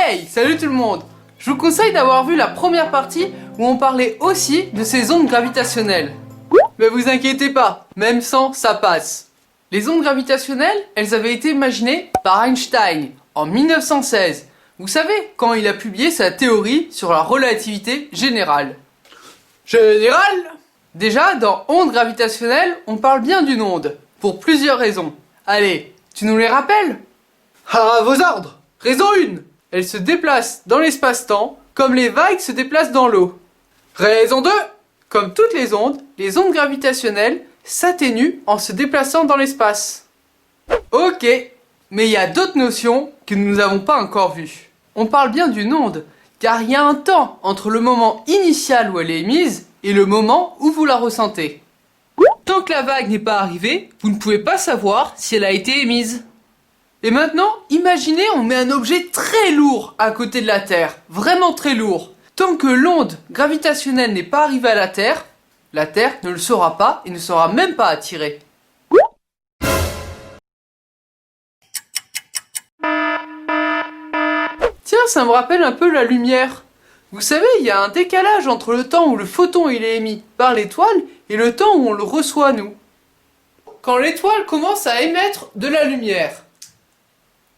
Hey, salut tout le monde! Je vous conseille d'avoir vu la première partie où on parlait aussi de ces ondes gravitationnelles. Mais vous inquiétez pas, même sans, ça passe. Les ondes gravitationnelles, elles avaient été imaginées par Einstein en 1916. Vous savez, quand il a publié sa théorie sur la relativité générale. Générale? Déjà, dans ondes gravitationnelles, on parle bien d'une onde, pour plusieurs raisons. Allez, tu nous les rappelles? À vos ordres! Raison 1. Elle se déplace dans l'espace-temps, comme les vagues se déplacent dans l'eau. Raison 2. Comme toutes les ondes gravitationnelles s'atténuent en se déplaçant dans l'espace. Ok, mais il y a d'autres notions que nous n'avons pas encore vues. On parle bien d'une onde, car il y a un temps entre le moment initial où elle est émise et le moment où vous la ressentez. Tant que la vague n'est pas arrivée, vous ne pouvez pas savoir si elle a été émise. Et maintenant, imaginez, on met un objet très lourd à côté de la Terre, vraiment très lourd. Tant que l'onde gravitationnelle n'est pas arrivée à la Terre ne le saura pas et ne sera même pas attirée. Tiens, ça me rappelle un peu la lumière. Vous savez, il y a un décalage entre le temps où le photon il est émis par l'étoile et le temps où on le reçoit nous. Quand l'étoile commence à émettre de la lumière,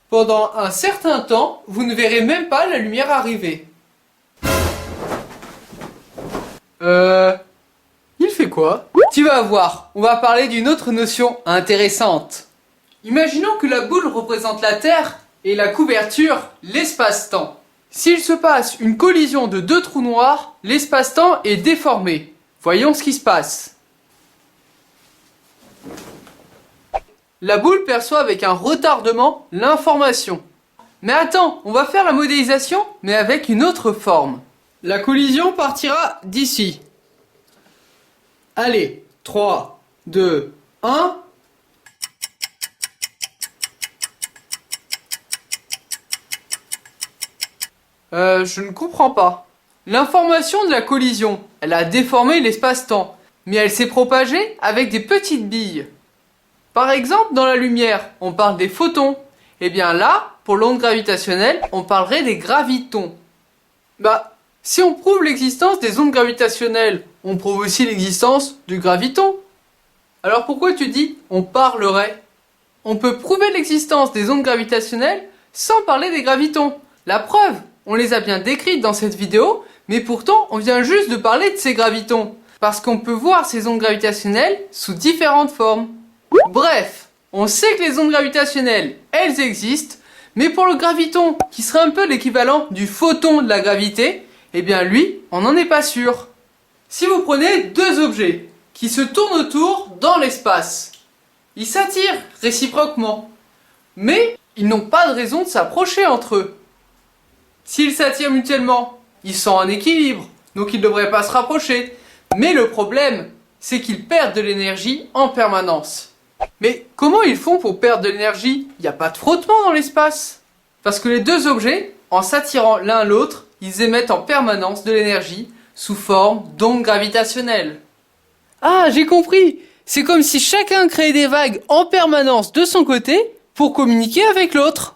pendant un certain temps, vous ne verrez même pas la lumière arriver. Il fait quoi? Tu vas voir, on va parler d'une autre notion intéressante. Imaginons que la boule représente la Terre et la couverture, l'espace-temps. S'il se passe une collision de deux trous noirs, l'espace-temps est déformé. Voyons ce qui se passe. La boule perçoit avec un retardement l'information. Mais attends, on va faire la modélisation, mais avec une autre forme. La collision partira d'ici. Allez, 3, 2, 1... je ne comprends pas. L'information de la collision, elle a déformé l'espace-temps, mais elle s'est propagée avec des petites billes. Par exemple, dans la lumière, on parle des photons. Et bien là, pour l'onde gravitationnelle, on parlerait des gravitons. Bah, si on prouve l'existence des ondes gravitationnelles, on prouve aussi l'existence du graviton. Alors pourquoi tu dis on parlerait? On peut prouver l'existence des ondes gravitationnelles sans parler des gravitons. La preuve, on les a bien décrites dans cette vidéo, mais pourtant on vient juste de parler de ces gravitons. Parce qu'on peut voir ces ondes gravitationnelles sous différentes formes. Bref, on sait que les ondes gravitationnelles, elles existent, mais pour le graviton, qui serait un peu l'équivalent du photon de la gravité, eh bien lui, on n'en est pas sûr. Si vous prenez deux objets qui se tournent autour dans l'espace, ils s'attirent réciproquement, mais ils n'ont pas de raison de s'approcher entre eux. S'ils s'attirent mutuellement, ils sont en équilibre, donc ils ne devraient pas se rapprocher. Mais le problème, c'est qu'ils perdent de l'énergie en permanence. Mais comment ils font pour perdre de l'énergie? Il n'y a pas de frottement dans l'espace. Parce que les deux objets, en s'attirant l'un l'autre, ils émettent en permanence de l'énergie sous forme d'ondes gravitationnelles. Ah, j'ai compris! C'est comme si chacun créait des vagues en permanence de son côté pour communiquer avec l'autre.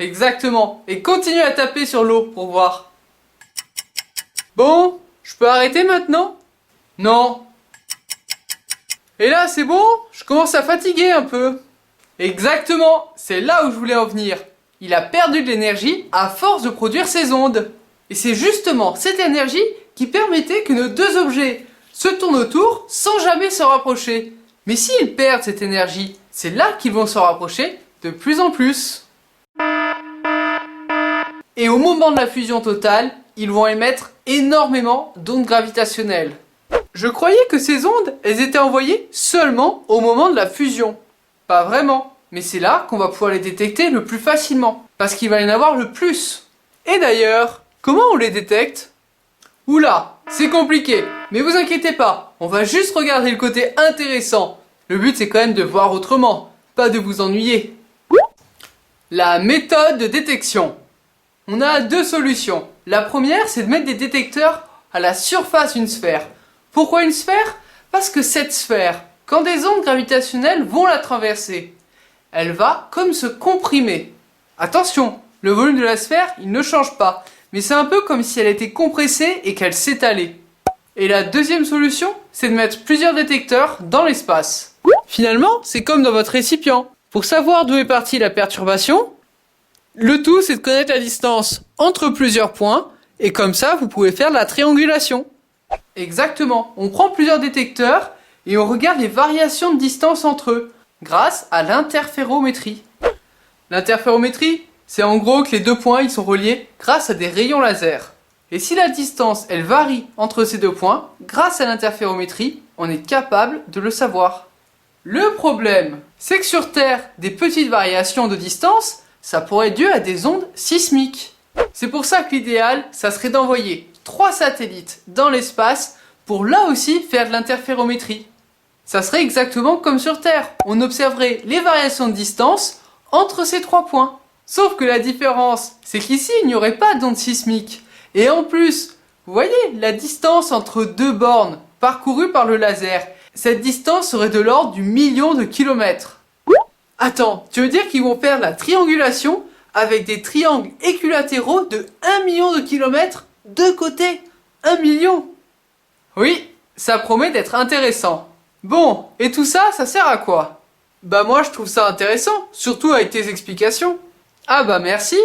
Exactement. Et continue à taper sur l'eau pour voir. Bon, je peux arrêter maintenant? Non. Et là, c'est bon? Je commence à fatiguer un peu. Exactement, c'est là où je voulais en venir. Il a perdu de l'énergie à force de produire ces ondes. Et c'est justement cette énergie qui permettait que nos deux objets se tournent autour sans jamais se rapprocher. Mais s'ils perdent cette énergie, c'est là qu'ils vont se rapprocher de plus en plus. Et au moment de la fusion totale, ils vont émettre énormément d'ondes gravitationnelles. Je croyais que ces ondes, elles étaient envoyées seulement au moment de la fusion. Pas vraiment, mais c'est là qu'on va pouvoir les détecter le plus facilement, parce qu'il va y en avoir le plus. Et d'ailleurs, comment on les détecte? Oula, c'est compliqué, mais vous inquiétez pas, on va juste regarder le côté intéressant. Le but c'est quand même de voir autrement, pas de vous ennuyer. La méthode de détection. On a deux solutions. La première, c'est de mettre des détecteurs à la surface d'une sphère. Pourquoi une sphère? Parce que cette sphère, quand des ondes gravitationnelles vont la traverser, elle va comme se comprimer. Attention, le volume de la sphère, il ne change pas. Mais c'est un peu comme si elle était compressée et qu'elle s'étalait. Et la deuxième solution, c'est de mettre plusieurs détecteurs dans l'espace. Finalement, c'est comme dans votre récipient. Pour savoir d'où est partie la perturbation, le tout, c'est de connaître la distance entre plusieurs points, et comme ça, vous pouvez faire de la triangulation. Exactement, on prend plusieurs détecteurs, et on regarde les variations de distance entre eux, grâce à l'interférométrie. L'interférométrie, c'est en gros que les deux points ils sont reliés grâce à des rayons laser. Et si la distance elle varie entre ces deux points, grâce à l'interférométrie, on est capable de le savoir. Le problème, c'est que sur Terre, des petites variations de distance, ça pourrait être dû à des ondes sismiques. C'est pour ça que l'idéal, ça serait d'envoyer 3 satellites dans l'espace pour là aussi faire de l'interférométrie. Ça serait exactement comme sur Terre, on observerait les variations de distance entre ces 3 points. Sauf que la différence, c'est qu'ici, il n'y aurait pas d'onde sismique. Et en plus, vous voyez, la distance entre deux bornes parcourues par le laser, cette distance serait de l'ordre du million de kilomètres. Attends, tu veux dire qu'ils vont faire la triangulation avec des triangles équilatéraux de 1 million de kilomètres de côté? 1 million? Oui, ça promet d'être intéressant. Bon, et tout ça, ça sert à quoi? Bah moi je trouve ça intéressant, surtout avec tes explications. Ah bah merci.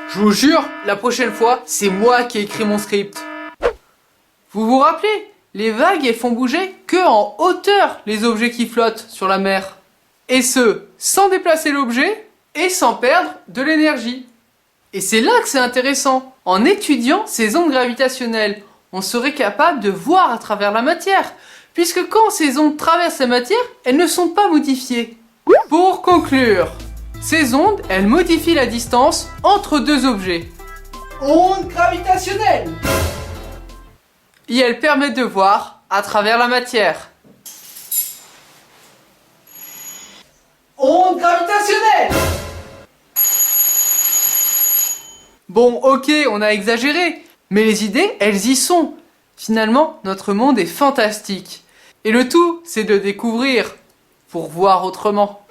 Je vous jure, la prochaine fois, c'est moi qui ai écrit mon script. Vous vous rappelez, les vagues elles font bouger que en hauteur les objets qui flottent sur la mer. Et ce, sans déplacer l'objet et sans perdre de l'énergie. Et c'est là que c'est intéressant. En étudiant ces ondes gravitationnelles, on serait capable de voir à travers la matière. Puisque quand ces ondes traversent la matière, elles ne sont pas modifiées. Pour conclure, ces ondes, elles modifient la distance entre deux objets. Ondes gravitationnelles! Et elles permettent de voir à travers la matière. Ondes gravitationnelles! Bon, ok, on a exagéré, mais les idées, elles y sont. Finalement, notre monde est fantastique. Et le tout, c'est de le découvrir pour voir autrement.